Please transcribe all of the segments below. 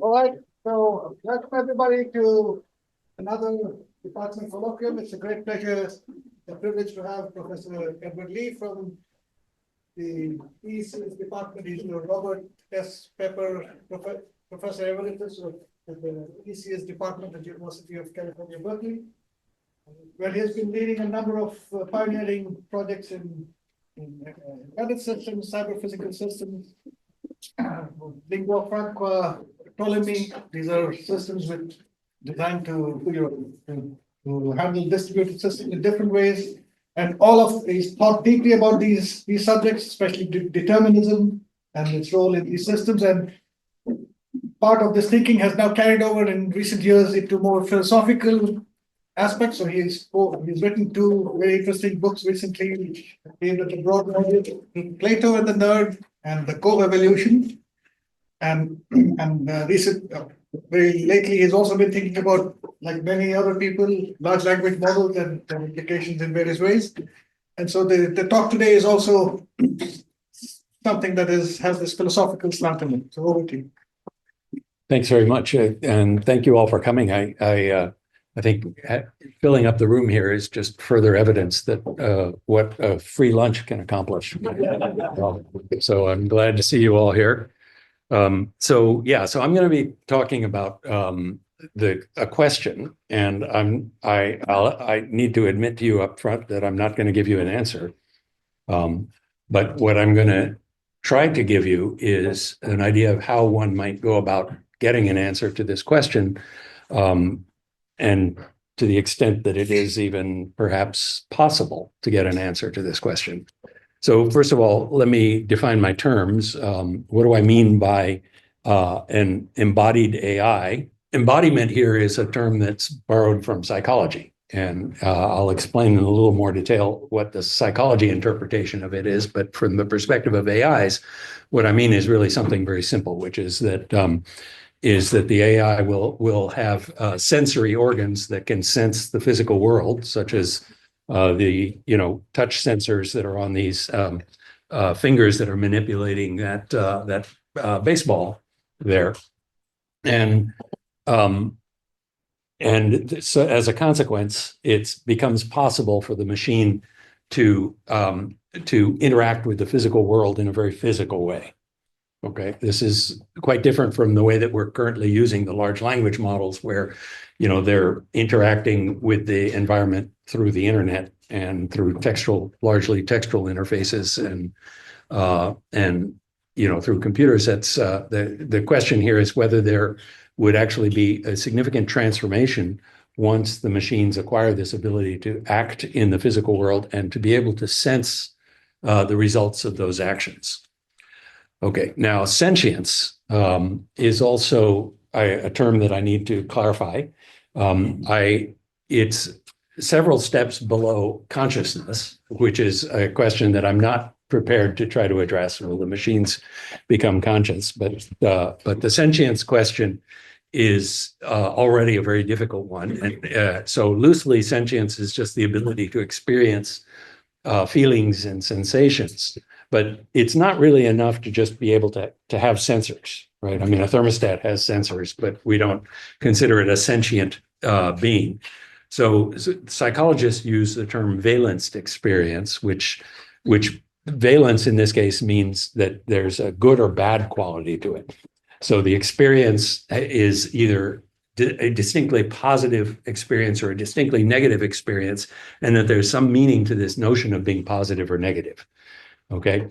All right, so welcome everybody to another department colloquium. It's a great pleasure, a privilege to have Professor Edward Lee from the ECS department. He's the Robert S. Pepper Professor Emeritus of the ECS department at the University of California, Berkeley, where he has been leading a number of pioneering projects in embedded systems, cyber physical systems, lingua franca, Ptolemy. These are systems designed to handle distributed systems in different ways. And he's thought deeply about these subjects, especially determinism and its role in these systems. And part of this thinking has now carried over in recent years into more philosophical aspects. So he's written two very interesting books recently aimed at a broad audience: Plato and the Nerd and the Co-Evolution. And very lately, he's also been thinking about, like many other people, large language models and their implications in various ways. And so the talk today is also something that has this philosophical slant in it. So over to you. Thanks very much, and thank you all for coming. I think filling up the room here is just further evidence that what a free lunch can accomplish. So I'm glad to see you all here. So I'm going to be talking about a question, and I need to admit to you up front that I'm not going to give you an answer. But what I'm going to try to give you is an idea of how one might go about getting an answer to this question, and to the extent that it is even perhaps possible to get an answer to this question. So first of all, let me define my terms. What do I mean by an embodied AI? Embodiment here is a term that's borrowed from psychology. And I'll explain in a little more detail what the psychology interpretation of it is. But from the perspective of AIs, what I mean is really something very simple, which is that the AI will have sensory organs that can sense the physical world, such as the touch sensors that are on these fingers that are manipulating that baseball there, and so as a consequence, it becomes possible for the machine to interact with the physical world in a very physical way. Okay, this is quite different from the way that we're currently using the large language models, where they're interacting with the environment through the internet and through largely textual interfaces and through computer sets. The question here is whether there would actually be a significant transformation once the machines acquire this ability to act in the physical world and to be able to sense the results of those actions. Okay, now sentience is also a term that I need to clarify. It's several steps below consciousness, which is a question that I'm not prepared to try to address. Will the machines become conscious? But the sentience question is already a very difficult one. And so loosely, sentience is just the ability to experience feelings and sensations. But it's not really enough to just be able to have sensors, right? I mean, a thermostat has sensors, but we don't consider it a sentient being. So psychologists use the term valenced experience, which valence in this case means that there's a good or bad quality to it. So the experience is either a distinctly positive experience or a distinctly negative experience, and that there's some meaning to this notion of being positive or negative. Okay,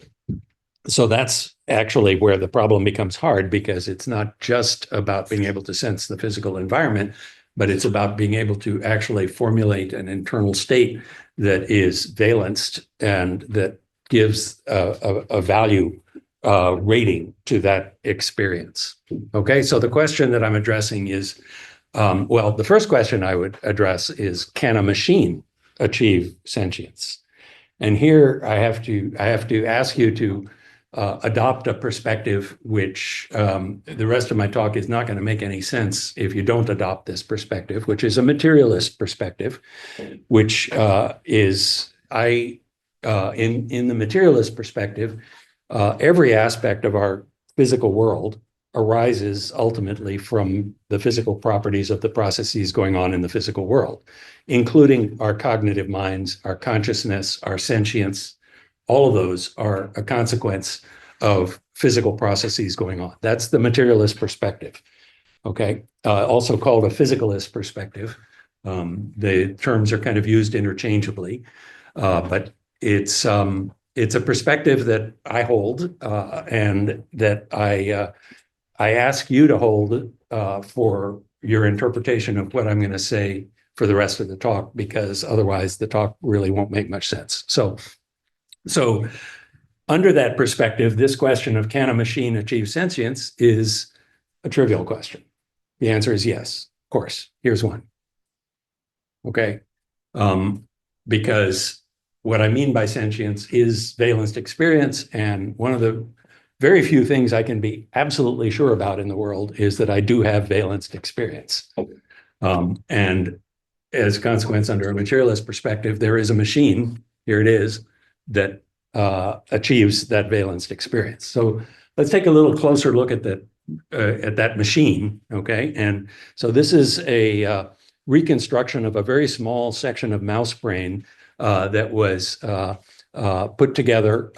so that's actually where the problem becomes hard, because it's not just about being able to sense the physical environment, but it's about being able to actually formulate an internal state that is valenced and that gives a value rating to that experience. Okay, so the question that I'm addressing is, the first question I would address is, can a machine achieve sentience? And here I have to ask you to adopt a perspective which the rest of my talk is not going to make any sense if you don't adopt this perspective, which is a materialist perspective, which is in the materialist perspective, every aspect of our physical world arises ultimately from the physical properties of the processes going on in the physical world, including our cognitive minds, our consciousness, our sentience. All of those are a consequence of physical processes going on. That's the materialist perspective, okay? Also called a physicalist perspective. The terms are kind of used interchangeably, but it's a perspective that I hold and that I ask you to hold for your interpretation of what I'm going to say for the rest of the talk, because otherwise the talk really won't make much sense. So under that perspective, this question of can a machine achieve sentience is a trivial question. The answer is yes, of course. Here's one. Okay. Because what I mean by sentience is valenced experience. And one of the very few things I can be absolutely sure about in the world is that I do have valenced experience. And as a consequence, under a materialist perspective, there is a machine, here it is, that achieves that valenced experience. So let's take a little closer look at that machine, okay? And so this is a reconstruction of a very small section of mouse brain that was put together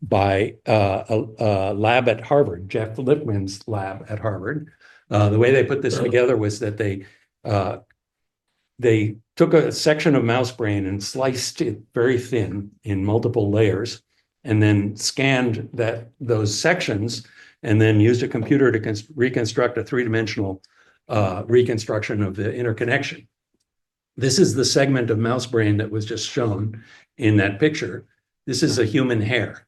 by a lab at Harvard, Jeff Lippman's lab at Harvard. The way they put this together was that they took a section of mouse brain and sliced it very thin in multiple layers, and then scanned those sections, and then used a computer to reconstruct a three-dimensional reconstruction of the interconnection. This is the segment of mouse brain that was just shown in that picture. This is a human hair.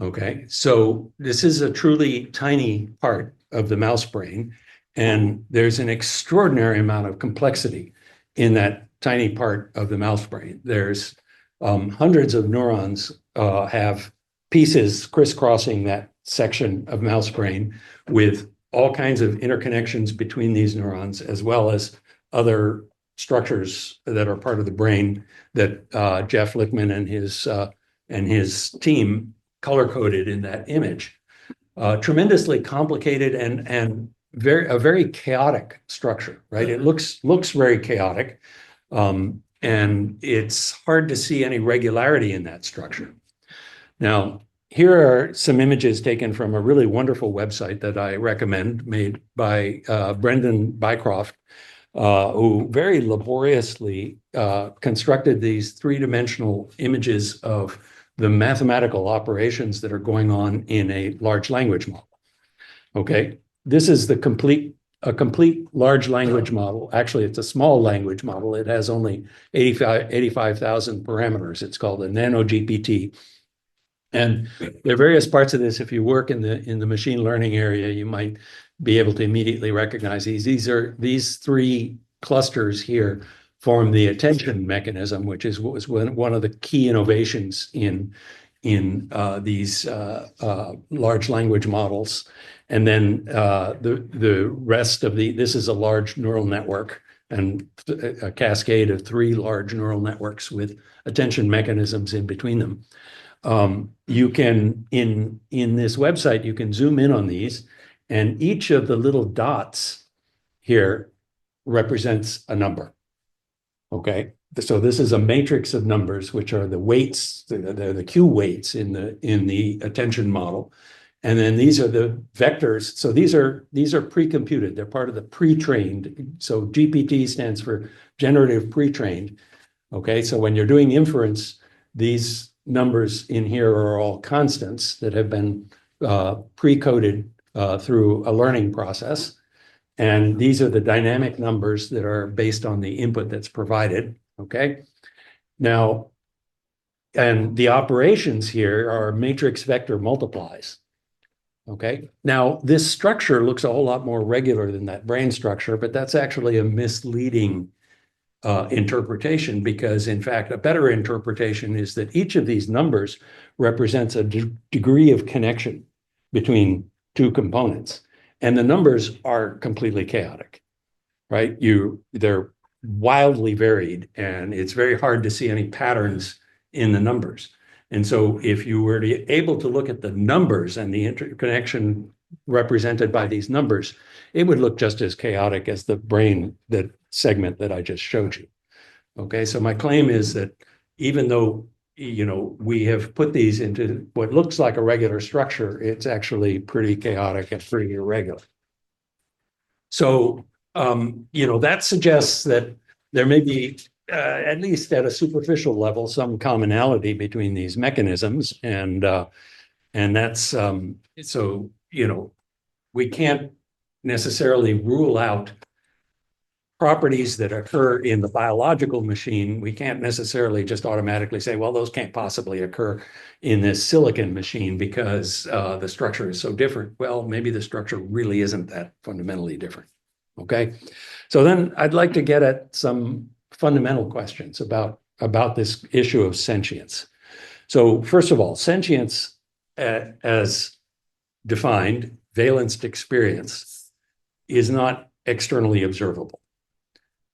Okay, so this is a truly tiny part of the mouse brain, and there's an extraordinary amount of complexity in that tiny part of the mouse brain. There's hundreds of neurons have pieces crisscrossing that section of mouse brain with all kinds of interconnections between these neurons, as well as other structures that are part of the brain that Jeff Lippman and his team color-coded in that image. Tremendously complicated and a very chaotic structure, right? It looks very chaotic, and it's hard to see any regularity in that structure. Now, here are some images taken from a really wonderful website that I recommend, made by Brendan Bycroft, who very laboriously constructed these three-dimensional images of the mathematical operations that are going on in a large language model. Okay, this is a complete large language model. Actually, it's a small language model. It has only 85,000 parameters. It's called a nano GPT. And there are various parts of this. If you work in the machine learning area, you might be able to immediately recognize these. These three clusters here form the attention mechanism, which was one of the key innovations in these large language models. And then the rest of this is a large neural network and a cascade of three large neural networks with attention mechanisms in between them. You can, in this website, you can zoom in on these, and each of the little dots here represents a number. Okay, so this is a matrix of numbers, which are the weights, they're the Q weights in the attention model. And then these are the vectors. So these are pre-computed. They're part of the pre-trained. So GPT stands for generative pre-trained. Okay, so when you're doing inference, these numbers in here are all constants that have been pre-coded through a learning process. And these are the dynamic numbers that are based on the input that's provided, okay? Now, and the operations here are matrix vector multiplies, okay? Now, this structure looks a whole lot more regular than that brain structure, but that's actually a misleading interpretation, because in fact, a better interpretation is that each of these numbers represents a degree of connection between two components. And the numbers are completely chaotic, right? They're wildly varied, and it's very hard to see any patterns in the numbers. And so if you were able to look at the numbers and the interconnection represented by these numbers, it would look just as chaotic as the brain, that segment that I just showed you. Okay, so my claim is that even though, you know, we have put these into what looks like a regular structure, it's actually pretty chaotic and pretty irregular. So, you know, that suggests that there may be, at least at a superficial level, some commonality between these mechanisms, and that's so, you know, we can't necessarily rule out properties that occur in the biological machine. We can't necessarily just automatically say, well, those can't possibly occur in this silicon machine because the structure is so different. Well, maybe the structure really isn't that fundamentally different. Okay, so then I'd like to get at some fundamental questions about this issue of sentience. So first of all, sentience, as defined, valenced experience, is not externally observable.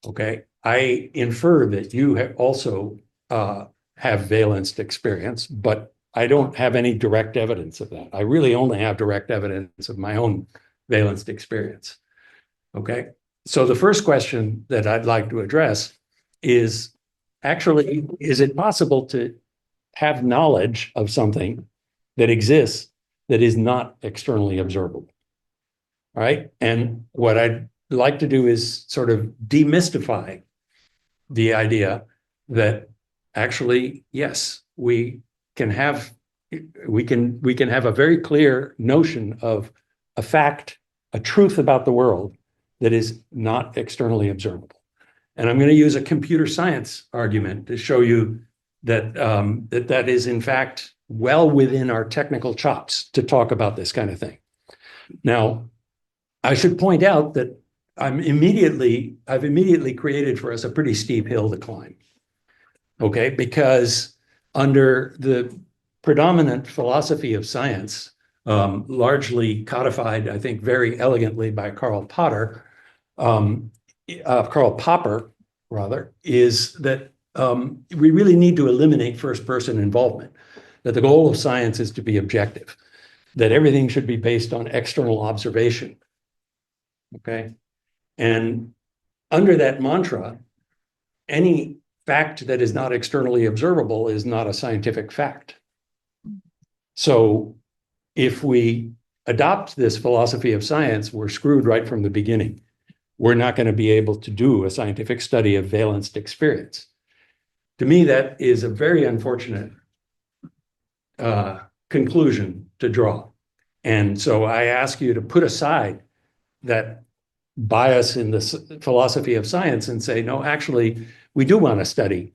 Okay, I infer that you also have valenced experience, but I don't have any direct evidence of that. I really only have direct evidence of my own valenced experience. Okay, so the first question that I'd like to address is actually, is it possible to have knowledge of something that exists that is not externally observable? All right, and what I'd like to do is sort of demystify the idea that actually, yes, we can have a very clear notion of a fact, a truth about the world that is not externally observable. And I'm going to use a computer science argument to show you that that is in fact well within our technical chops to talk about this kind of thing. Now, I should point out that I've immediately created for us a pretty steep hill to climb. Okay, because under the predominant philosophy of science, largely codified, I think, very elegantly by Karl Popper, rather, is that we really need to eliminate first-person involvement, that the goal of science is to be objective, that everything should be based on external observation. Okay, and under that mantra, any fact that is not externally observable is not a scientific fact. So if we adopt this philosophy of science, we're screwed right from the beginning. We're not going to be able to do a scientific study of valenced experience. To me, that is a very unfortunate conclusion to draw. And so I ask you to put aside that bias in the philosophy of science and say, no, actually, we do want to study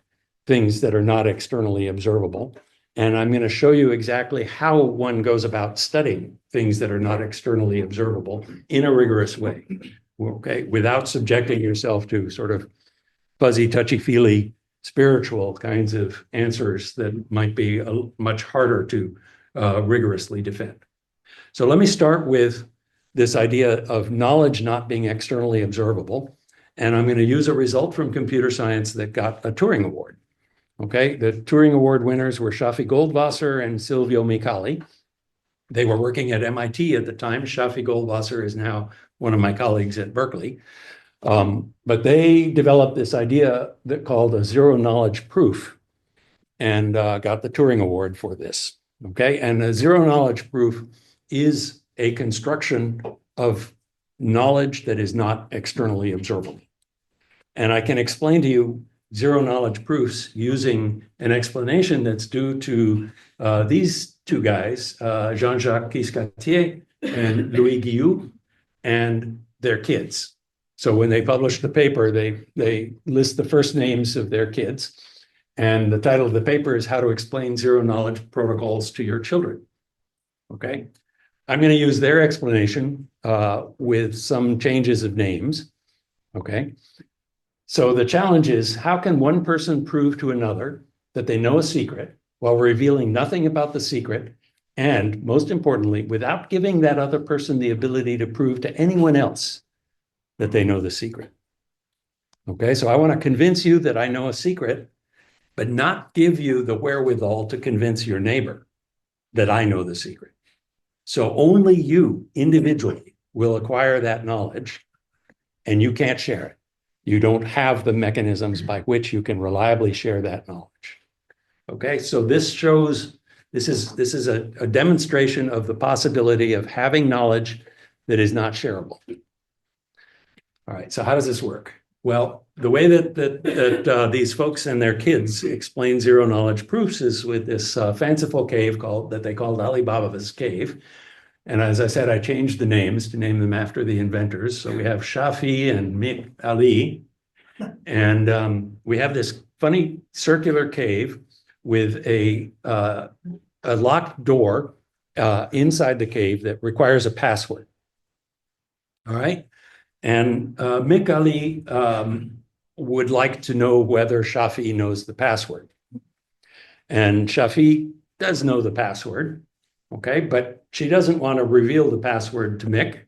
things that are not externally observable. And I'm going to show you exactly how one goes about studying things that are not externally observable in a rigorous way, okay, without subjecting yourself to sort of fuzzy, touchy-feely, spiritual kinds of answers that might be much harder to rigorously defend. So let me start with this idea of knowledge not being externally observable. And I'm going to use a result from computer science that got a Turing-award. Okay, the Turing-award winners were Shafi Goldwasser and Silvio Micali. They were working at MIT at the time. Shafi Goldwasser is now one of my colleagues at Berkeley. But they developed this idea that called a zero-knowledge proof and got the Turing-award for this. Okay, and a zero-knowledge proof is a construction of knowledge that is not externally observable. And I can explain to you zero-knowledge proofs using an explanation that's due to these two guys, Jean-Jacques Kiscatier and Louis Guillou, and their kids. So when they published the paper, they list the first names of their kids. And the title of the paper is How to Explain Zero-Knowledge Protocols to Your Children. Okay. I'm going to use their explanation with some changes of names. Okay. So the challenge is, how can one person prove to another that they know a secret while revealing nothing about the secret, and most importantly, without giving that other person the ability to prove to anyone else that they know the secret? Okay, so I want to convince you that I know a secret, but not give you the wherewithal to convince your neighbor that I know the secret. So only you individually will acquire that knowledge, and you can't share it. You don't have the mechanisms by which you can reliably share that knowledge. Okay, so this shows, this is a demonstration of the possibility of having knowledge that is not shareable. All right, so how does this work? Well, the way that these folks and their kids explain zero knowledge proofs is with this fanciful cave that they called Alibaba's cave. And as I said, I changed the names to name them after the inventors. So we have Shafi and Mick Ali. And we have this funny circular cave with a locked door inside the cave that requires a password. All right. And Mick Ali would like to know whether Shafi knows the password. And Shafi does know the password, okay, but she doesn't want to reveal the password to Mick.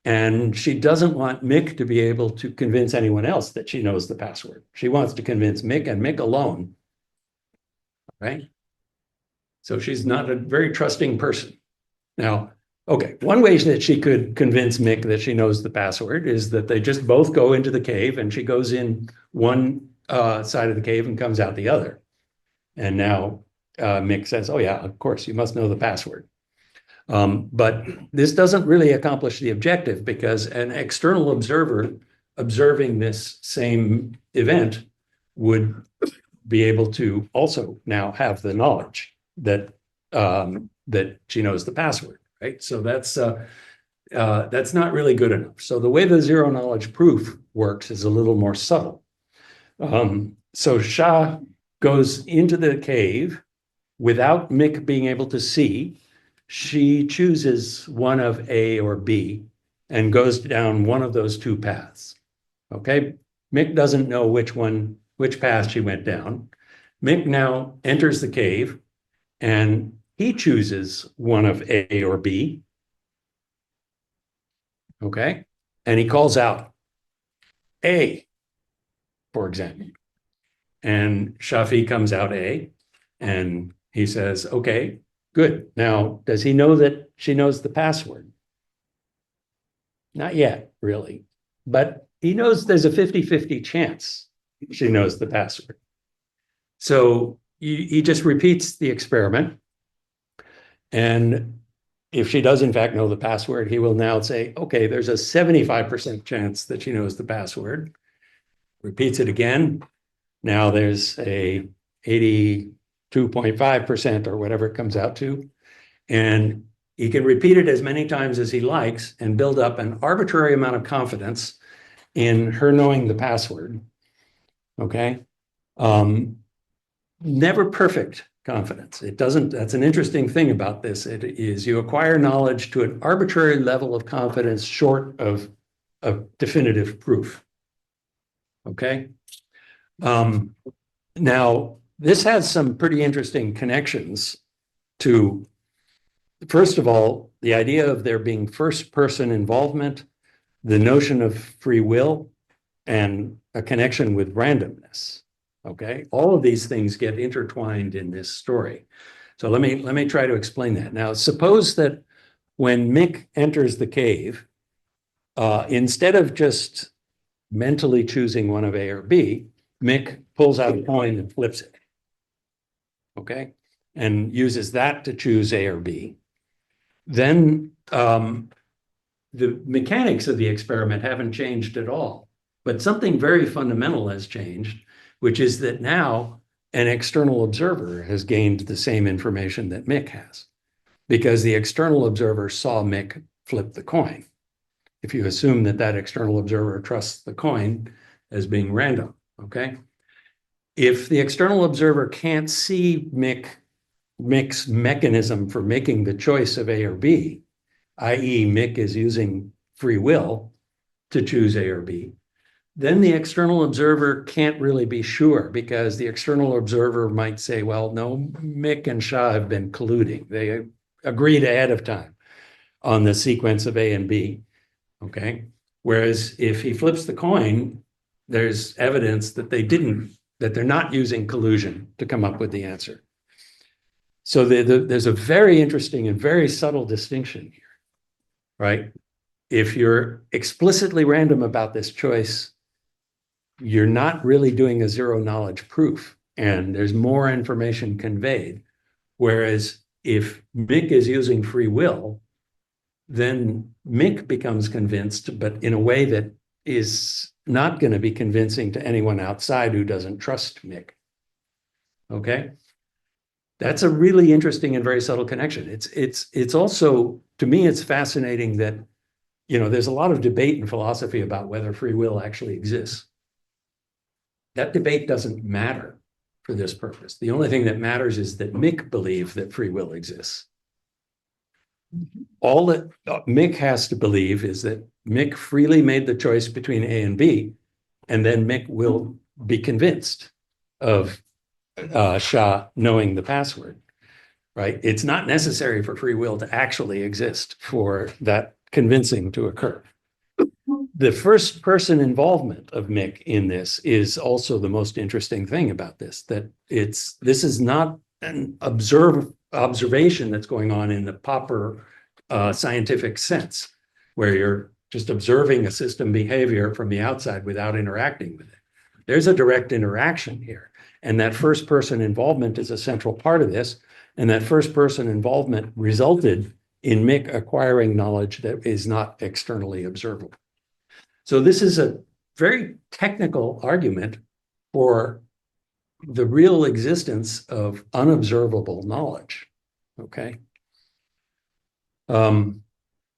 And she doesn't want Mick to be able to convince anyone else that she knows the password. She wants to convince Mick and Mick alone, right? So she's not a very trusting person. Now, okay, one way that she could convince Mick that she knows the password is that they just both go into the cave and she goes in one side of the cave and comes out the other. And now Mick says, oh yeah, of course, you must know the password. But this doesn't really accomplish the objective because an external observer observing this same event would be able to also now have the knowledge that that she knows the password. Right, so that's not really good enough. So the way the zero knowledge proof works is a little more subtle. So Shah goes into the cave without Mick being able to see. She chooses one of A or B and goes down one of those two paths. Okay, Mick doesn't know which path she went down. Mick now enters the cave and he chooses one of A or B, okay? And he calls out A, for example. And Shafi comes out A, and he says, okay, good. Now, does he know that she knows the password? Not yet, really. But he knows there's a 50-50 chance she knows the password. So he just repeats the experiment. And if she does in fact know the password, he will now say, okay, there's a 75% chance that she knows the password. Repeats it again. Now there's a 82.5% or whatever it comes out to. And he can repeat it as many times as he likes and build up an arbitrary amount of confidence in her knowing the password. Okay. Never perfect confidence. It doesn't, that's an interesting thing about this. It is you acquire knowledge to an arbitrary level of confidence short of definitive proof. Okay. Now, this has some pretty interesting connections to, first of all, the idea of there being first person involvement, the notion of free will, and a connection with randomness. Okay, all of these things get intertwined in this story. So let me try to explain that. Now, suppose that when Mick enters the cave, instead of just mentally choosing one of A or B, Mick pulls out a coin and flips it. Okay, and uses that to choose A or B. Then the mechanics of the experiment haven't changed at all, but something very fundamental has changed, which is that now an external observer has gained the same information that Mick has, because the external observer saw Mick flip the coin. If you assume that that external observer trusts the coin as being random, okay? If the external observer can't see Mick's mechanism for making the choice of A or B, i.e. Mick is using free will to choose A or B, then the external observer can't really be sure, because the external observer might say, well, no, Mick and Shah have been colluding. They agreed ahead of time on the sequence of A and B, okay? Whereas if he flips the coin, there's evidence that they didn't, that they're not using collusion to come up with the answer. So there's a very interesting and very subtle distinction here, right? If you're explicitly random about this choice, you're not really doing a zero knowledge proof, and there's more information conveyed. Whereas if Mick is using free will, then Mick becomes convinced, but in a way that is not going to be convincing to anyone outside who doesn't trust Mick. Okay? That's a really interesting and very subtle connection. It's also, to me, it's fascinating that, there's a lot of debate in philosophy about whether free will actually exists. That debate doesn't matter for this purpose. The only thing that matters is that Mick believes that free will exists. All that Mick has to believe is that Mick freely made the choice between A and B, and then Mick will be convinced of Shah knowing the password, right? It's not necessary for free will to actually exist for that convincing to occur. The first person involvement of Mick in this is also the most interesting thing about this, that this is not an observation that's going on in the proper scientific sense, where you're just observing a system behavior from the outside without interacting with it. There's a direct interaction here. And that first person involvement is a central part of this. And that first person involvement resulted in Mick acquiring knowledge that is not externally observable. So this is a very technical argument for the real existence of unobservable knowledge. Okay.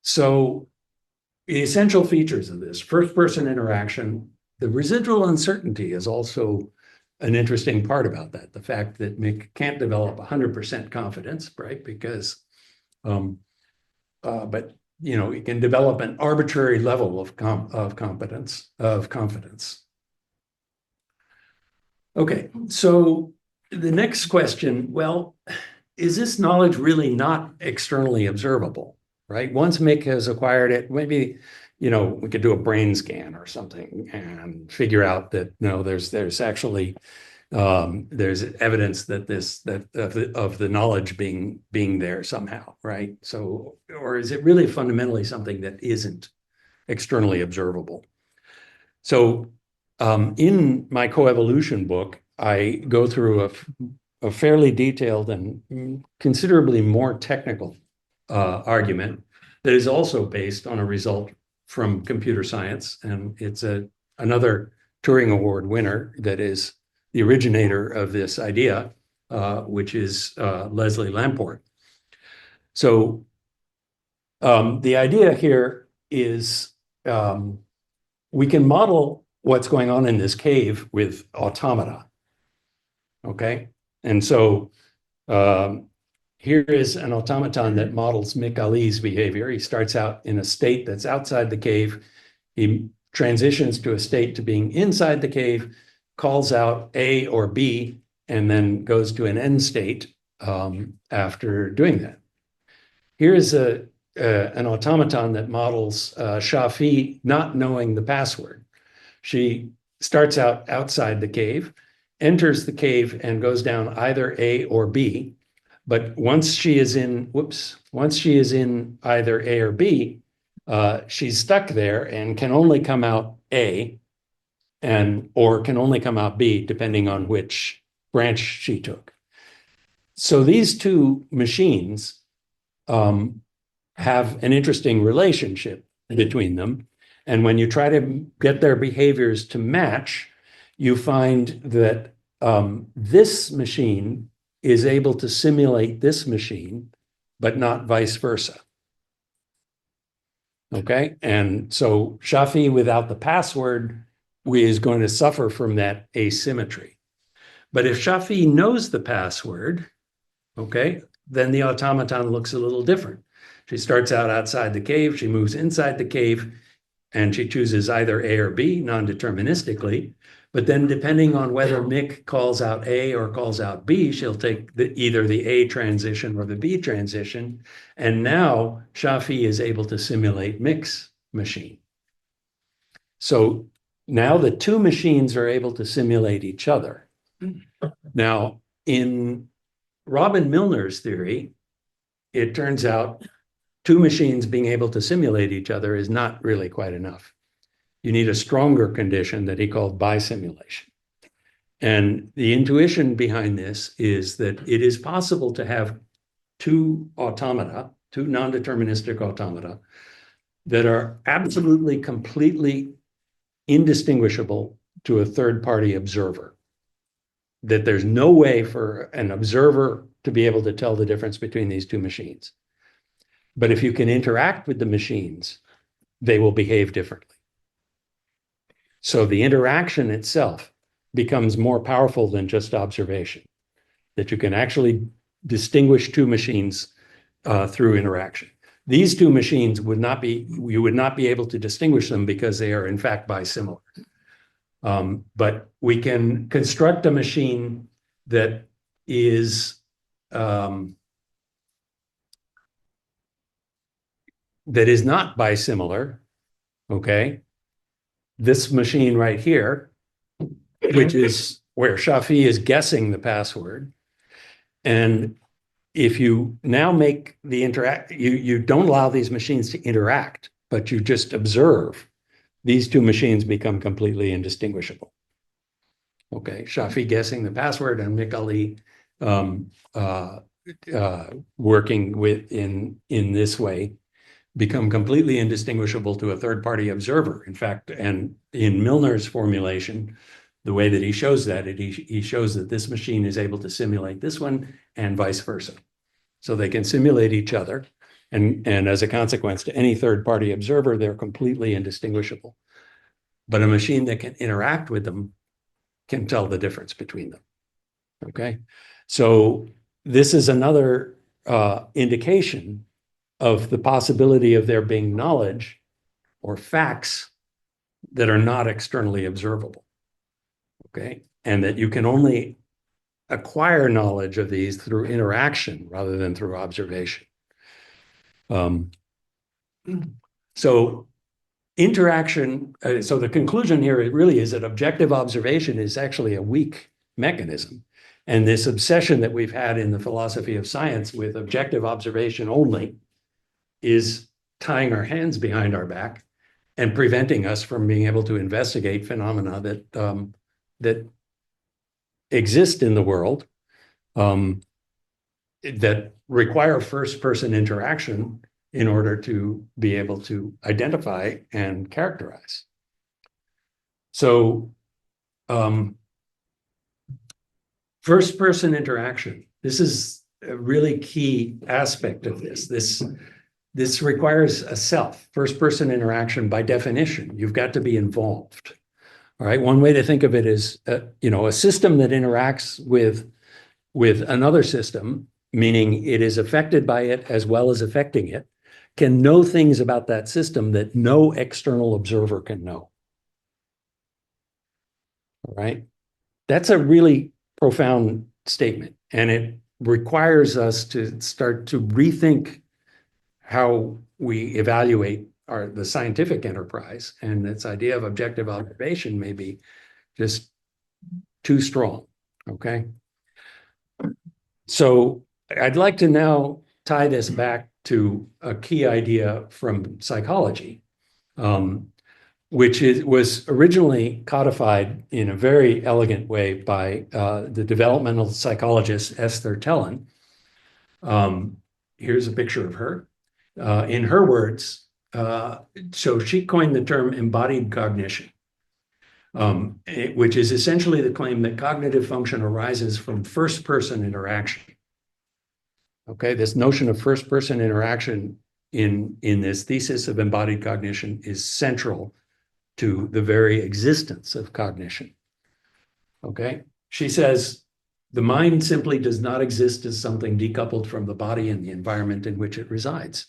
So the essential features of this first person interaction, the residual uncertainty is also an interesting part about that. The fact that Mick can't develop 100% confidence, right? Because, but it can develop an arbitrary level of confidence. Okay, so the next question, well, is this knowledge really not externally observable, right? Once Mick has acquired it, maybe, we could do a brain scan or something and figure out that, no, there's actually, there's evidence that of the knowledge being there somehow, right? So, or is it really fundamentally something that isn't externally observable? So, in my coevolution book, I go through a fairly detailed and considerably more technical argument that is also based on a result from computer science, and it's another Turing-award winner that is the originator of this idea, which is Leslie Lamport. So the idea here is we can model what's going on in this cave with automata, okay? And so here is an automaton that models Mick Ali's behavior. He starts out in a state that's outside the cave. He transitions to a state to being inside the cave, calls out A or B, and then goes to an end state after doing that. Here's an automaton that models Shafi not knowing the password. She starts out outside the cave, enters the cave, and goes down either A or B. But once she is in either A or B, she's stuck there and can only come out A, or can only come out B, depending on which branch she took. So these two machines have an interesting relationship between them. And when you try to get their behaviors to match, you find that this machine is able to simulate this machine, but not vice versa. Okay, and so Shafi without the password is going to suffer from that asymmetry. But if Shafi knows the password, okay, then the automaton looks a little different. She starts out outside the cave, she moves inside the cave, and she chooses either A or B non-deterministically. But then depending on whether Mick calls out A or calls out B, she'll take either the A transition or the B transition. And now Shafi is able to simulate Mick's machine. So now the two machines are able to simulate each other. Now, in Robin Milner's theory, it turns out two machines being able to simulate each other is not really quite enough. You need a stronger condition that he called bisimulation. And the intuition behind this is that it is possible to have two automata, two non-deterministic automata, that are absolutely, completely indistinguishable to a third-party observer. That there's no way for an observer to be able to tell the difference between these two machines. But if you can interact with the machines, they will behave differently. So the interaction itself becomes more powerful than just observation, that you can actually distinguish two machines through interaction. These two machines you would not be able to distinguish them because they are in fact bisimilar. But we can construct a machine that is not bisimilar, okay? This machine right here, which is where Shafi is guessing the password. And if you now make the you don't allow these machines to interact, but you just observe, these two machines become completely indistinguishable. Okay, Shafi guessing the password and Mick Ali working in this way become completely indistinguishable to a third-party observer. In fact, and in Milner's formulation, the way that he shows that, he shows that this machine is able to simulate this one and vice versa. So they can simulate each other. And as a consequence, to any third-party observer, they're completely indistinguishable. But a machine that can interact with them can tell the difference between them. Okay? So this is another indication of the possibility of there being knowledge or facts that are not externally observable. Okay? And that you can only acquire knowledge of these through interaction rather than through observation. So interaction, so the conclusion here really is that objective observation is actually a weak mechanism. And this obsession that we've had in the philosophy of science with objective observation only is tying our hands behind our back and preventing us from being able to investigate phenomena that exist in the world that require first-person interaction in order to be able to identify and characterize. So first-person interaction, this is a really key aspect of this. This requires a self. First-person interaction, by definition, you've got to be involved. All right, one way to think of it is, a system that interacts with another system, meaning it is affected by it as well as affecting it, can know things about that system that no external observer can know. All right, that's a really profound statement, and it requires us to start to rethink how we evaluate the scientific enterprise, and this idea of objective observation may be just too strong, okay? So I'd like to now tie this back to a key idea from psychology, which was originally codified in a very elegant way by the developmental psychologist Esther Tellin. Here's a picture of her. In her words, so she coined the term embodied cognition, which is essentially the claim that cognitive function arises from first-person interaction. Okay, this notion of first-person interaction in this thesis of embodied cognition is central to the very existence of cognition. Okay, she says, the mind simply does not exist as something decoupled from the body and the environment in which it resides.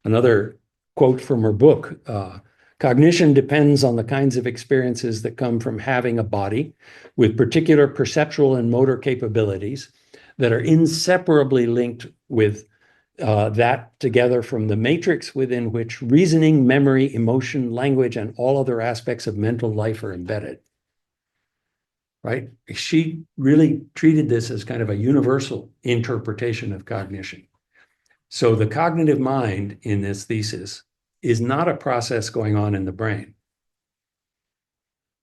Another quote from her book, cognition depends on the kinds of experiences that come from having a body with particular perceptual and motor capabilities that are inseparably linked with that together from the matrix within which reasoning, memory, emotion, language, and all other aspects of mental life are embedded. right? She really treated this as kind of a universal interpretation of cognition. So the cognitive mind in this thesis is not a process going on in the brain.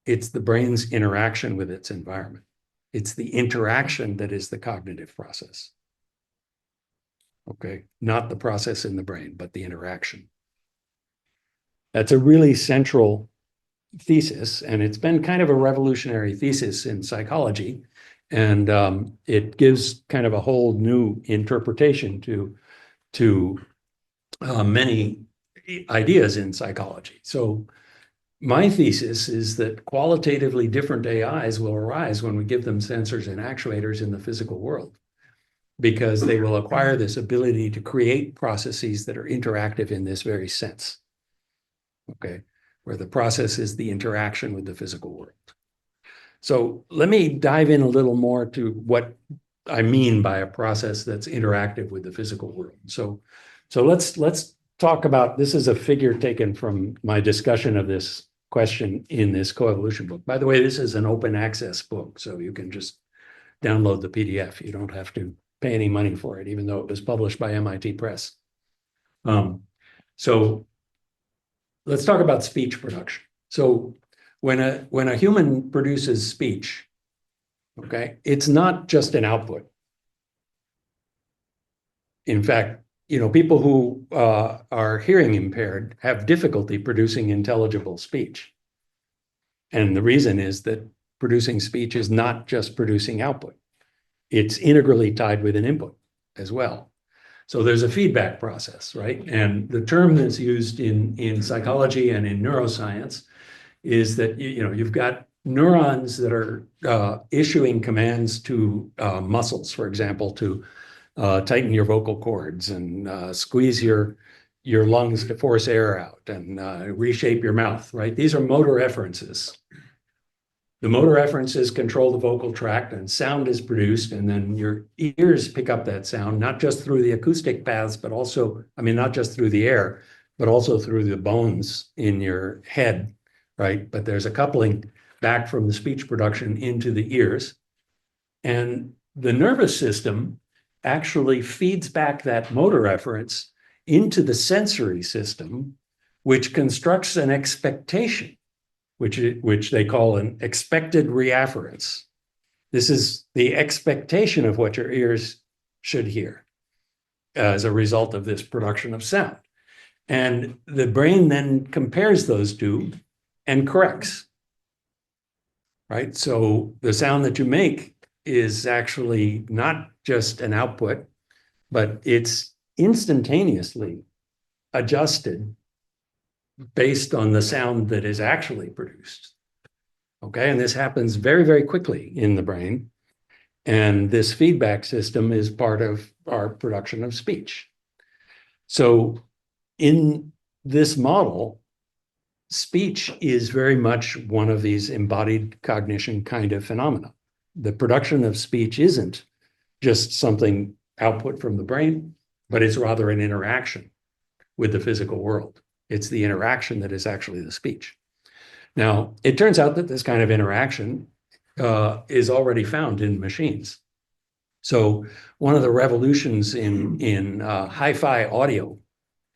It's the brain's interaction with its environment. It's the interaction that is the cognitive process. Okay, not the process in the brain, but the interaction. That's a really central thesis, and it's been kind of a revolutionary thesis in psychology. And it gives kind of a whole new interpretation to many ideas in psychology. So my thesis is that qualitatively different AIs will arise when we give them sensors and actuators in the physical world, because they will acquire this ability to create processes that are interactive in this very sense, okay, where the process is the interaction with the physical world. So let me dive in a little more to what I mean by a process that's interactive with the physical world. So let's talk about, this is a figure taken from my discussion of this question in this coevolution book. By the way, this is an open access book, so you can just download the PDF. You don't have to pay any money for it, even though it was published by MIT Press. So let's talk about speech production. So when a human produces speech, okay, it's not just an output. In fact, people who are hearing impaired have difficulty producing intelligible speech. And the reason is that producing speech is not just producing output. It's integrally tied with an input as well. So there's a feedback process, right? And the term that's used in psychology and in neuroscience is that you've got neurons that are issuing commands to muscles, for example, to tighten your vocal cords and squeeze your lungs to force air out and reshape your mouth, right? These are motor references. The motor references control the vocal tract, and sound is produced, and then your ears pick up that sound, not just through the acoustic paths, but also, not just through the air, but also through the bones in your head, right? But there's a coupling back from the speech production into the ears. And the nervous system actually feeds back that motor reference into the sensory system, which constructs an expectation, which they call an expected reafference. This is the expectation of what your ears should hear as a result of this production of sound. And the brain then compares those two and corrects, right? So the sound that you make is actually not just an output, but it's instantaneously adjusted based on the sound that is actually produced. Okay, and this happens very, very quickly in the brain. And this feedback system is part of our production of speech. So in this model, speech is very much one of these embodied cognition kind of phenomena. The production of speech isn't just something output from the brain, but it's rather an interaction with the physical world. It's the interaction that is actually the speech. Now, it turns out that this kind of interaction is already found in machines. So one of the revolutions in hi-fi audio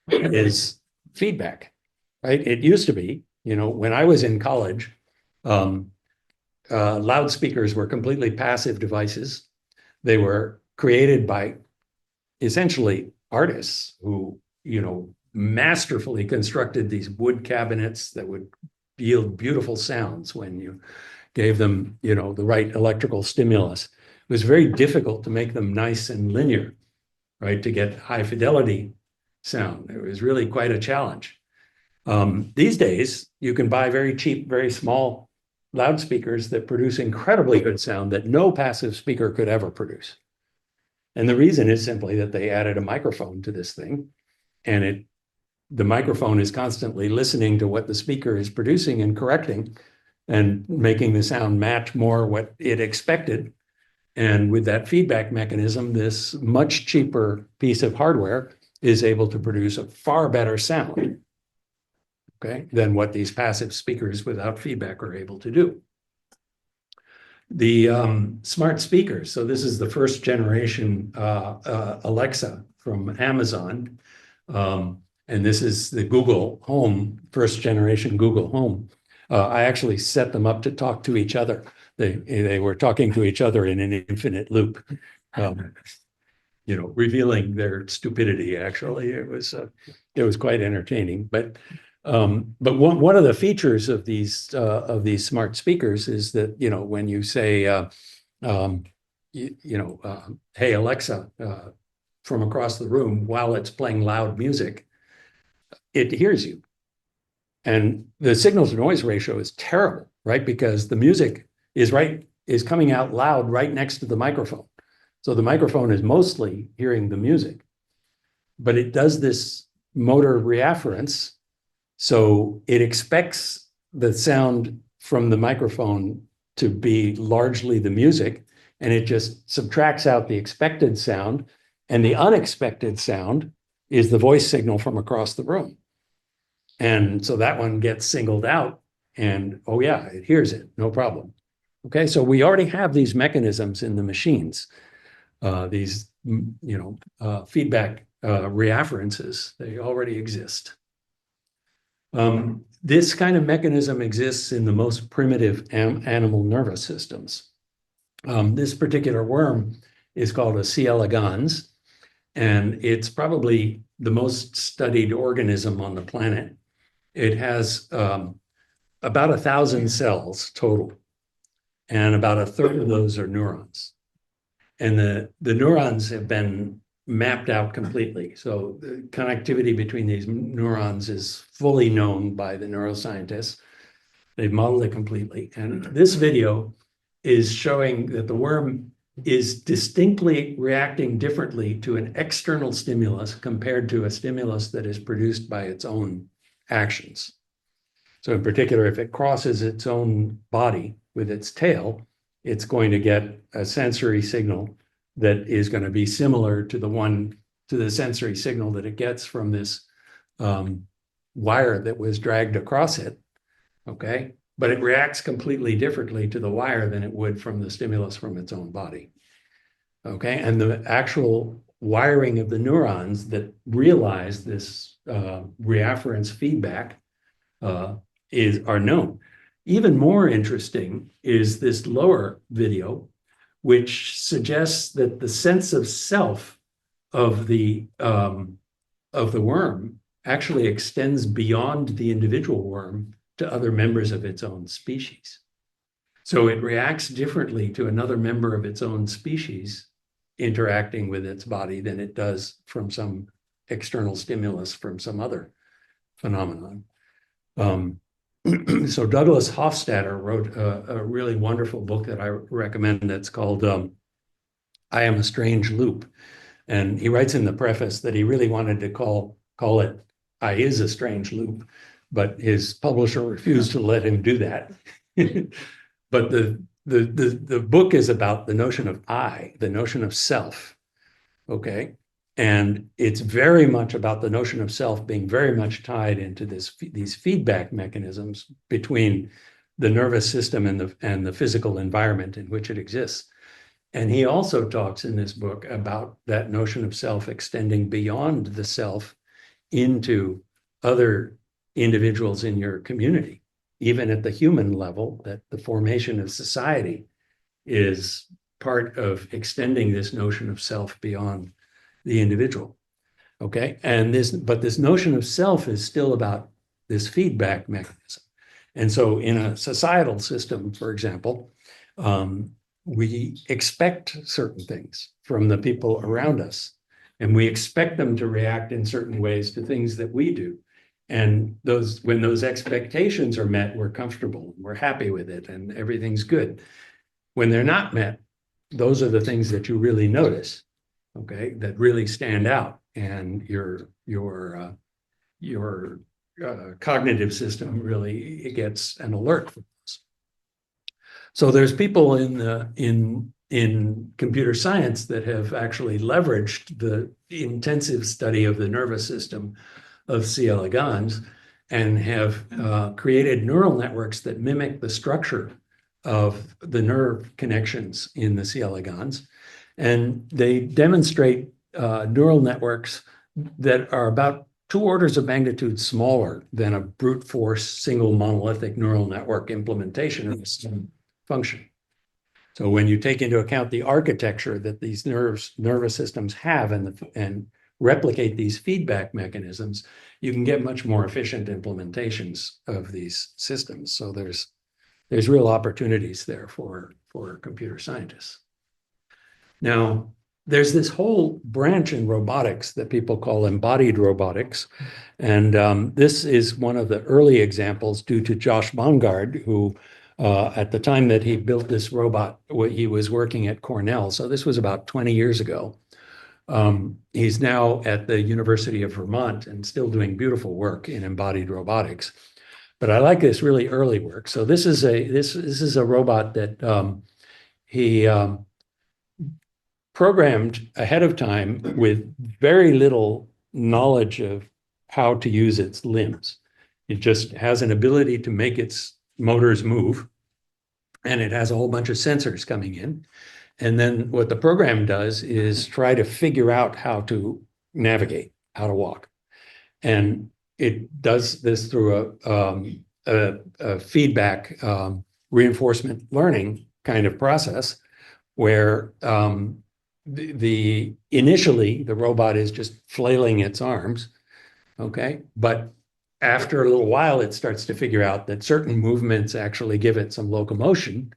is feedback, right? It used to be, when I was in college, loudspeakers were completely passive devices. They were created by essentially artists who, masterfully constructed these wood cabinets that would yield beautiful sounds when you gave them, the right electrical stimulus. It was very difficult to make them nice and linear, right? To get high fidelity sound. It was really quite a challenge. These days, you can buy very cheap, very small loudspeakers that produce incredibly good sound that no passive speaker could ever produce. And the reason is simply that they added a microphone to this thing, and the microphone is constantly listening to what the speaker is producing and correcting and making the sound match more what it expected. And with that feedback mechanism, this much cheaper piece of hardware is able to produce a far better sound, okay, than what these passive speakers without feedback are able to do. The smart speakers. So this is the first generation Alexa from Amazon. And this is the Google Home, first generation Google Home. I actually set them up to talk to each other. They were talking to each other in an infinite loop, revealing their stupidity. Actually, it was quite entertaining. But one of the features of these smart speakers is that when you say hey Alexa, from across the room while it's playing loud music, it hears you. And the signal to noise ratio is terrible, right? Because the music is coming out loud right next to the microphone. So the microphone is mostly hearing the music, but it does this motor reafference. So it expects the sound from the microphone to be largely the music, and it just subtracts out the expected sound, and the unexpected sound is the voice signal from across the room. And so that one gets singled out, and oh yeah, it hears it, no problem. Okay, so we already have these mechanisms in the machines, these feedback reafferences, they already exist. This kind of mechanism exists in the most primitive animal nervous systems. This particular worm is called a C. elegans, and it's probably the most studied organism on the planet. It has about 1,000 cells total, and about a third of those are neurons. And the neurons have been mapped out completely. So the connectivity between these neurons is fully known by the neuroscientists. They've modeled it completely. And this video is showing that the worm is distinctly reacting differently to an external stimulus compared to a stimulus that is produced by its own actions. So in particular, if it crosses its own body with its tail, it's going to get a sensory signal that is going to be similar to the sensory signal that it gets from this wire that was dragged across it, okay? But it reacts completely differently to the wire than it would from the stimulus from its own body, okay? And the actual wiring of the neurons that realize this reafference feedback are known. Even more interesting is this lower video, which suggests that the sense of self of the worm actually extends beyond the individual worm to other members of its own species. So it reacts differently to another member of its own species interacting with its body than it does from some external stimulus from some other phenomenon. So Douglas Hofstadter wrote a really wonderful book that I recommend that's called I Am a Strange Loop. And he writes in the preface that he really wanted to call it I Is a Strange Loop, but his publisher refused to let him do that. But the book is about the notion of I, the notion of self, okay? And it's very much about the notion of self being very much tied into these feedback mechanisms between the nervous system and the physical environment in which it exists. And he also talks in this book about that notion of self extending beyond the self into other individuals in your community, even at the human level, that the formation of society is part of extending this notion of self beyond the individual, okay? But this notion of self is still about this feedback mechanism. And so in a societal system, for example, we expect certain things from the people around us, and we expect them to react in certain ways to things that we do. And when those expectations are met, we're comfortable, we're happy with it, and everything's good. When they're not met, those are the things that you really notice, okay, that really stand out, and your cognitive system really gets an alert for this. So there's people in computer science that have actually leveraged the intensive study of the nervous system of C. elegans and have created neural networks that mimic the structure of the nerve connections in the C. elegans. And they demonstrate neural networks that are about 2 orders of magnitude smaller than a brute force single monolithic neural network implementation of the same function. So when you take into account the architecture that these nervous systems have and replicate these feedback mechanisms, you can get much more efficient implementations of these systems. So there's real opportunities there for computer scientists. Now, there's this whole branch in robotics that people call embodied robotics. And this is one of the early examples due to Josh Bongard, who at the time that he built this robot, he was working at Cornell. So this was about 20 years ago. He's now at the University of Vermont and still doing beautiful work in embodied robotics. But I like this really early work. So this is a robot that he programmed ahead of time with very little knowledge of how to use its limbs. It just has an ability to make its motors move, and it has a whole bunch of sensors coming in. And then what the program does is try to figure out how to navigate, how to walk. And it does this through a feedback reinforcement learning kind of process where initially the robot is just flailing its arms, okay? But after a little while, it starts to figure out that certain movements actually give it some locomotion.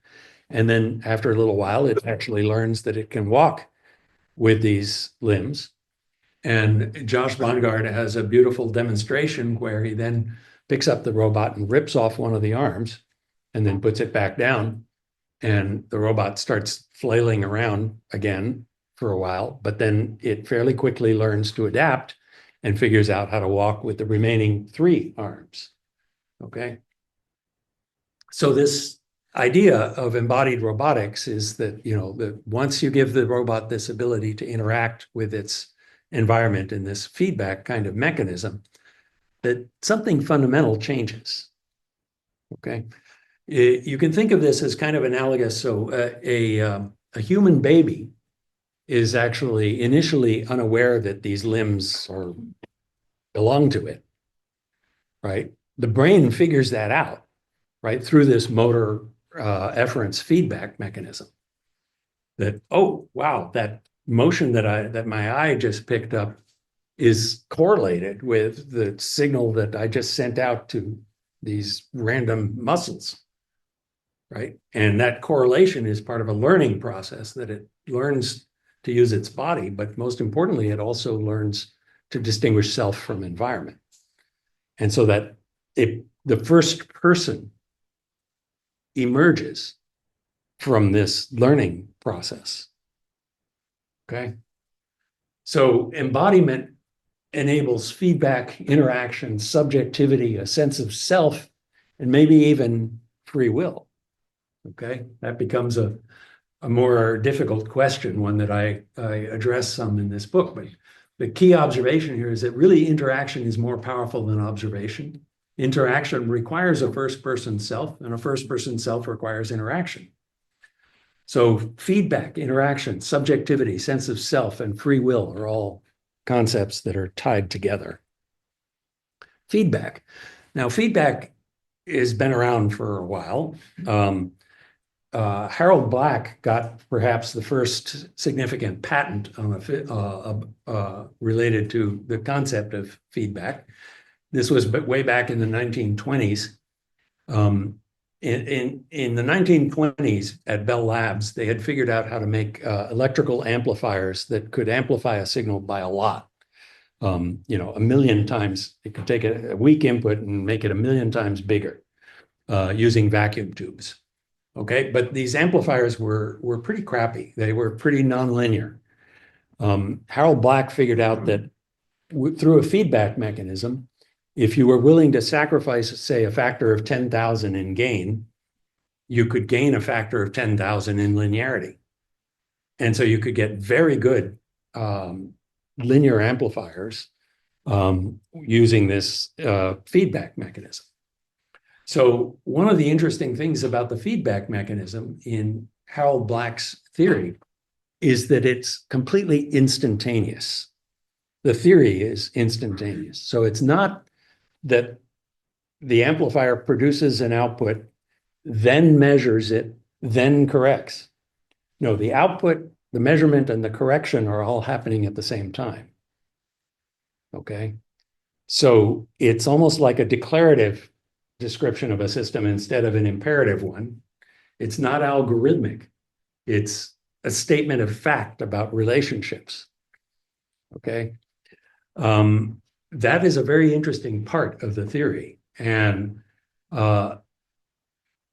And then after a little while, it actually learns that it can walk with these limbs. And Josh Bongard has a beautiful demonstration where he then picks up the robot and rips off one of the arms and then puts it back down. And the robot starts flailing around again for a while, but then it fairly quickly learns to adapt and figures out how to walk with the remaining 3 arms, okay? So this idea of embodied robotics is that, that once you give the robot this ability to interact with its environment in this feedback kind of mechanism, that something fundamental changes, okay? You can think of this as kind of analogous. So a human baby is actually initially unaware that these limbs belong to it, right? The brain figures that out, right, through this motor efference feedback mechanism. That, oh, wow, that motion that my eye just picked up is correlated with the signal that I just sent out to these random muscles, right? And that correlation is part of a learning process that it learns to use its body, but most importantly, it also learns to distinguish self from environment. And so that the first person emerges from this learning process, okay? So embodiment enables feedback, interaction, subjectivity, a sense of self, and maybe even free will, okay? That becomes a more difficult question, one that I address some in this book. But the key observation here is that really interaction is more powerful than observation. Interaction requires a first-person self, and a first-person self requires interaction. So feedback, interaction, subjectivity, sense of self, and free will are all concepts that are tied together. Feedback. Now, feedback has been around for a while. Harold Black got perhaps the first significant patent on related to the concept of feedback. This was way back in the 1920s. In the 1920s at Bell Labs, they had figured out how to make electrical amplifiers that could amplify a signal by a lot. 1,000,000 times. It could take a weak input and make it 1,000,000 times bigger using vacuum tubes. Okay, but these amplifiers were pretty crappy. They were pretty nonlinear. Harold Black figured out that through a feedback mechanism, if you were willing to sacrifice, say, a factor of 10,000 in gain, you could gain a factor of 10,000 in linearity. And so you could get very good linear amplifiers using this feedback mechanism. So one of the interesting things about the feedback mechanism in Harold Black's theory is that it's completely instantaneous. The theory is instantaneous. So it's not that the amplifier produces an output, then measures it, then corrects. No, the output, the measurement, and the correction are all happening at the same time. Okay. So it's almost like a declarative description of a system instead of an imperative one. It's not algorithmic. It's a statement of fact about relationships. Okay. That is a very interesting part of the theory. And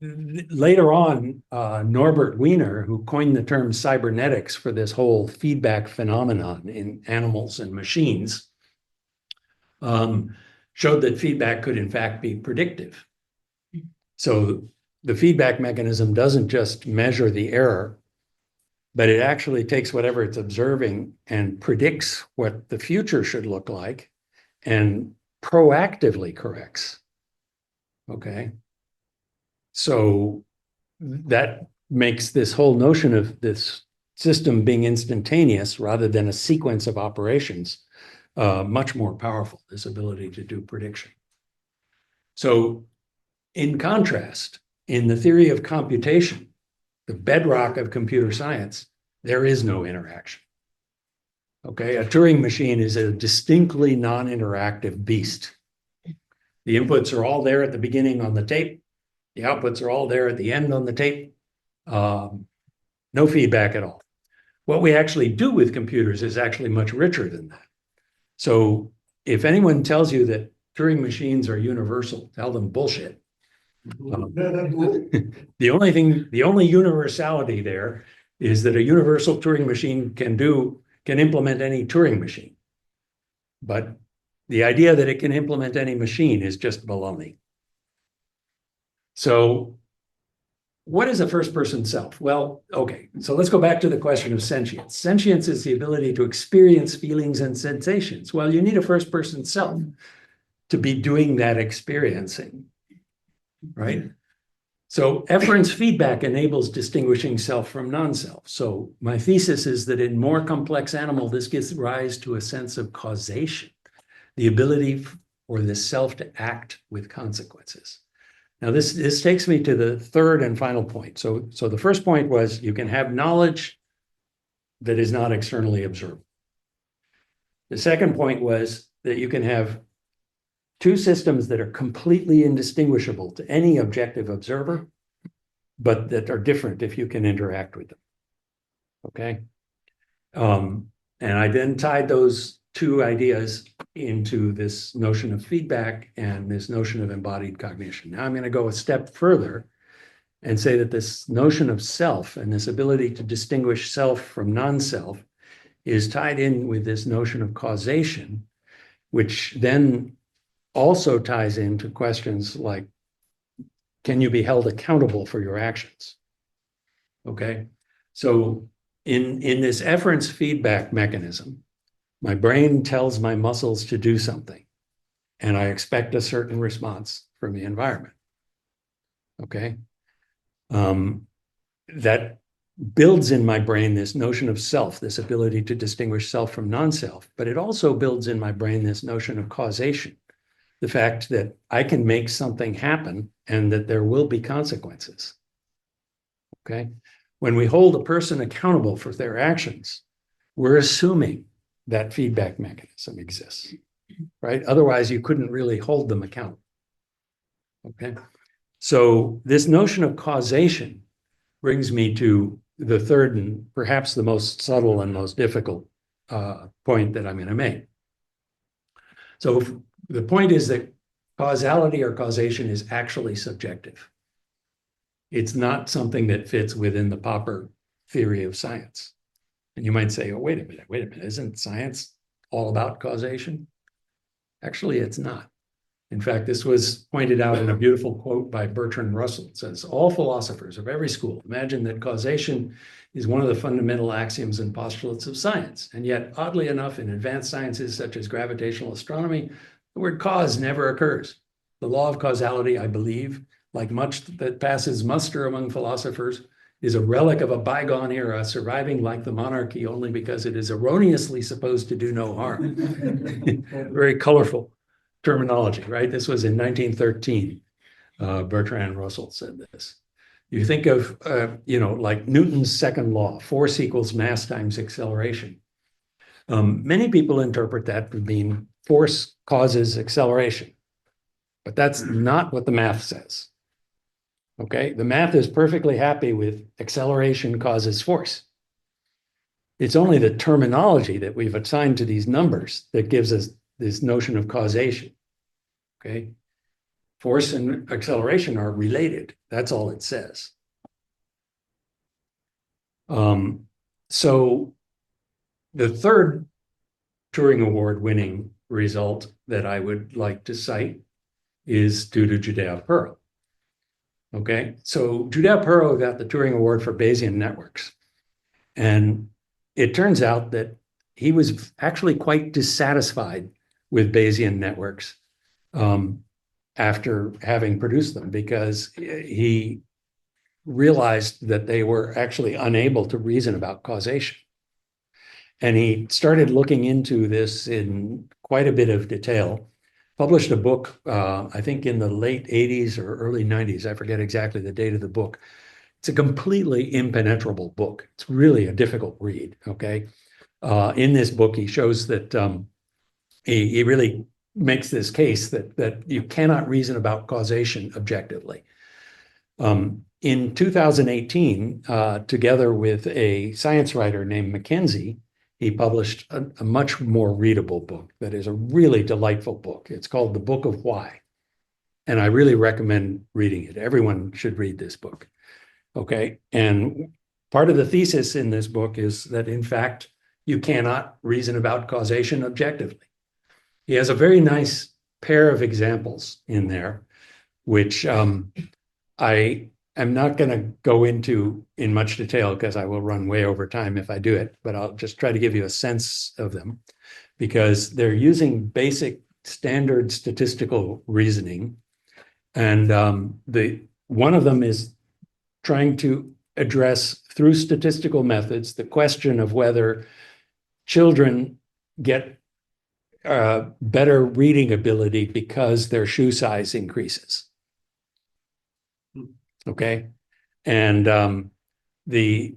later on, Norbert Wiener, who coined the term cybernetics for this whole feedback phenomenon in animals and machines, showed that feedback could in fact be predictive. So the feedback mechanism doesn't just measure the error, but it actually takes whatever it's observing and predicts what the future should look like and proactively corrects. Okay. So that makes this whole notion of this system being instantaneous rather than a sequence of operations much more powerful, this ability to do prediction. So in contrast, in the theory of computation, the bedrock of computer science, there is no interaction. Okay, a Turing machine is a distinctly non-interactive beast. The inputs are all there at the beginning on the tape. The outputs are all there at the end on the tape. No feedback at all. What we actually do with computers is actually much richer than that. So if anyone tells you that Turing machines are universal, tell them bullshit. The only universality there is that a universal Turing machine can implement any Turing machine. But the idea that it can implement any machine is just baloney. So what is a first-person self? Well, okay, so let's go back to the question of sentience. Sentience is the ability to experience feelings and sensations. Well, you need a first-person self to be doing that experiencing, right? So efference feedback enables distinguishing self from non-self. So my thesis is that in more complex animal, this gives rise to a sense of causation, the ability for the self to act with consequences. Now, this takes me to the third and final point. So the first point was you can have knowledge that is not externally observable. The second point was that you can have two systems that are completely indistinguishable to any objective observer, but that are different if you can interact with them. Okay. And I then tied those two ideas into this notion of feedback and this notion of embodied cognition. Now I'm going to go a step further and say that this notion of self and this ability to distinguish self from non-self is tied in with this notion of causation, which then also ties into questions like, can you be held accountable for your actions? Okay, so in this efference feedback mechanism, my brain tells my muscles to do something, and I expect a certain response from the environment. Okay, that builds in my brain this notion of self, this ability to distinguish self from non-self, but it also builds in my brain this notion of causation, the fact that I can make something happen and that there will be consequences. Okay, when we hold a person accountable for their actions, we're assuming that feedback mechanism exists, right? Otherwise, you couldn't really hold them accountable. Okay, so this notion of causation brings me to the third and perhaps the most subtle and most difficult point that I'm going to make. So the point is that causality or causation is actually subjective. It's not something that fits within the Popper theory of science. And you might say, oh, wait a minute, isn't science all about causation? Actually, it's not. In fact, this was pointed out in a beautiful quote by Bertrand Russell. It says, all philosophers of every school imagine that causation is one of the fundamental axioms and postulates of science. And yet, oddly enough, in advanced sciences such as gravitational astronomy, the word cause never occurs. The law of causality, I believe, like much that passes muster among philosophers, is a relic of a bygone era, surviving like the monarchy only because it is erroneously supposed to do no harm. Very colorful terminology, right? This was in 1913. Bertrand Russell said this. You think of, like Newton's second law, force equals mass times acceleration. Many people interpret that to mean force causes acceleration, but that's not what the math says. Okay, the math is perfectly happy with acceleration causes force. It's only the terminology that we've assigned to these numbers that gives us this notion of causation. Okay, force and acceleration are related. That's all it says. So the third Turing Award winning result that I would like to cite is due to Judea-Pearl. Okay, so Judea-Pearl got the Turing Award for Bayesian networks. And it turns out that he was actually quite dissatisfied with Bayesian networks after having produced them, because he realized that they were actually unable to reason about causation. And he started looking into this in quite a bit of detail, published a book, I think in the late 80s or early 90s. I forget exactly the date of the book. It's a completely impenetrable book. It's really a difficult read, okay? In this book, he shows that he really makes this case that you cannot reason about causation objectively. In 2018, together with a science writer named Mackenzie, he published a much more readable book that is a really delightful book. It's called The Book of Why. And I really recommend reading it. Everyone should read this book. Okay. And part of the thesis in this book is that, in fact, you cannot reason about causation objectively. He has a very nice pair of examples in there, which I am not going to go into in much detail because I will run way over time if I do it, but I'll just try to give you a sense of them, because they're using basic standard statistical reasoning. And one of them is trying to address through statistical methods the question of whether children get better reading ability because their shoe size increases. Okay. And the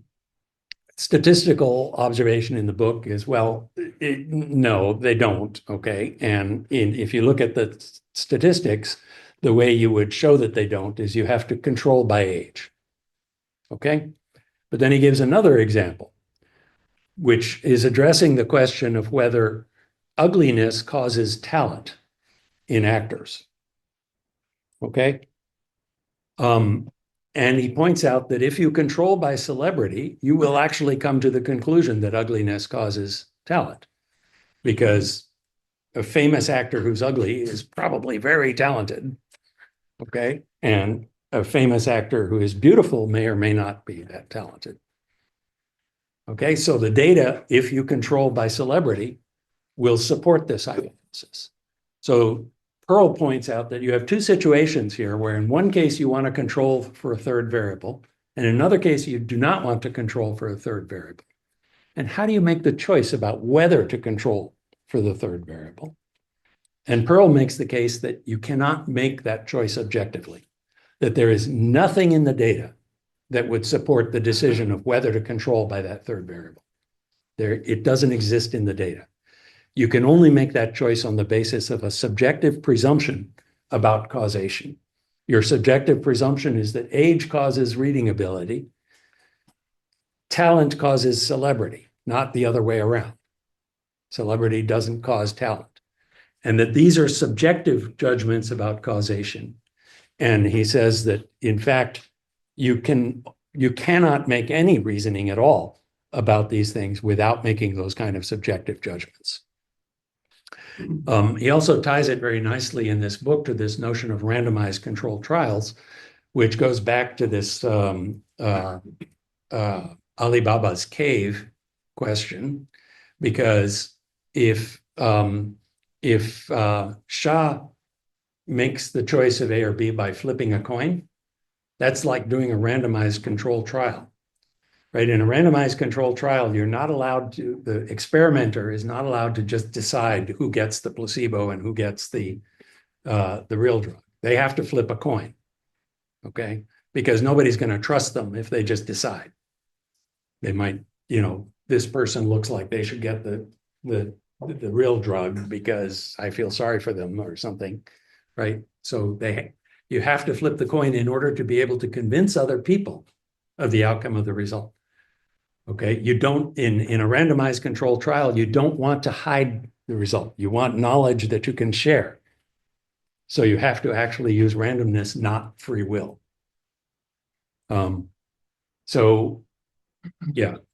statistical observation in the book is, well, no, they don't. Okay. And if you look at the statistics, the way you would show that they don't is you have to control by age. Okay. But then he gives another example, which is addressing the question of whether ugliness causes talent in actors. Okay. And he points out that if you control by celebrity, you will actually come to the conclusion that ugliness causes talent, because a famous actor who's ugly is probably very talented. Okay. And a famous actor who is beautiful may or may not be that talented. Okay. So the data, if you control by celebrity, will support this hypothesis. So Pearl points out that you have two situations here where in one case you want to control for a third variable, and in another case you do not want to control for a third variable. And how do you make the choice about whether to control for the third variable? And Pearl makes the case that you cannot make that choice objectively, that there is nothing in the data that would support the decision of whether to control by that third variable. It doesn't exist in the data. You can only make that choice on the basis of a subjective presumption about causation. Your subjective presumption is that age causes reading ability, talent causes celebrity, not the other way around. Celebrity doesn't cause talent. And that these are subjective judgments about causation. And he says that, in fact, you cannot make any reasoning at all about these things without making those kind of subjective judgments. He also ties it very nicely in this book to this notion of randomized controlled trials, which goes back to this Alibaba's cave question, because if Shah makes the choice of A or B by flipping a coin, that's like doing a randomized controlled trial, right? In a randomized controlled trial, you're not allowed to, the experimenter is not allowed to just decide who gets the placebo and who gets the real drug. They have to flip a coin, okay? Because nobody's going to trust them if they just decide. They might, this person looks like they should get the real drug because I feel sorry for them or something, right? So you have to flip the coin in order to be able to convince other people of the outcome of the result. Okay, you don't, in a randomized controlled trial, you don't want to hide the result. You want knowledge that you can share. So you have to actually use randomness, not free will. So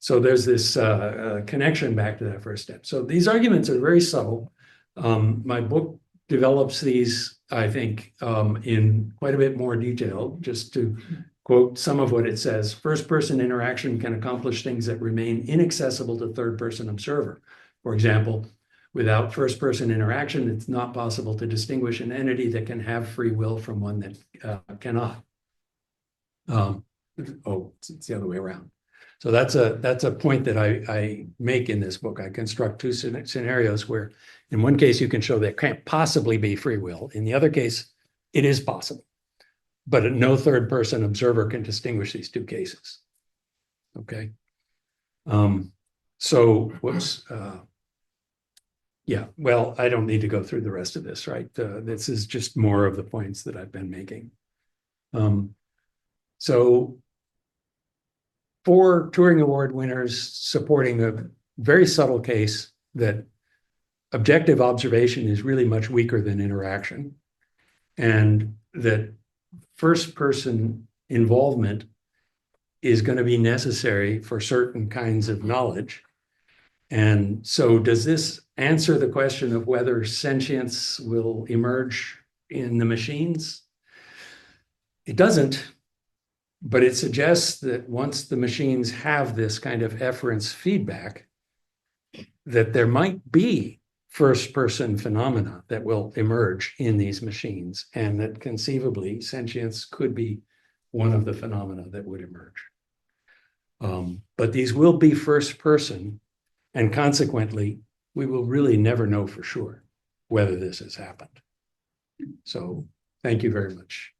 there's this connection back to that first step. So these arguments are very subtle. My book develops these, I think, in quite a bit more detail. Just to quote some of what it says: first-person interaction can accomplish things that remain inaccessible to third-person observer. For example, without first-person interaction, it's not possible to distinguish an entity that can have free will from one that cannot. It's the other way around. So that's a point that I make in this book. I construct two scenarios where in one case you can show there can't possibly be free will. In the other case, it is possible. But no third person observer can distinguish these two cases. Okay. Well, I don't need to go through the rest of this, right? This is just more of the points that I've been making. So 4 Turing-award winners supporting a very subtle case that objective observation is really much weaker than interaction, and that first-person involvement is going to be necessary for certain kinds of knowledge. And so does this answer the question of whether sentience will emerge in the machines? It doesn't. But it suggests that once the machines have this kind of efference feedback, that there might be first-person phenomena that will emerge in these machines, and that conceivably sentience could be one of the phenomena that would emerge. But these will be first-person, and consequently, we will really never know for sure whether this has happened. So thank you very much.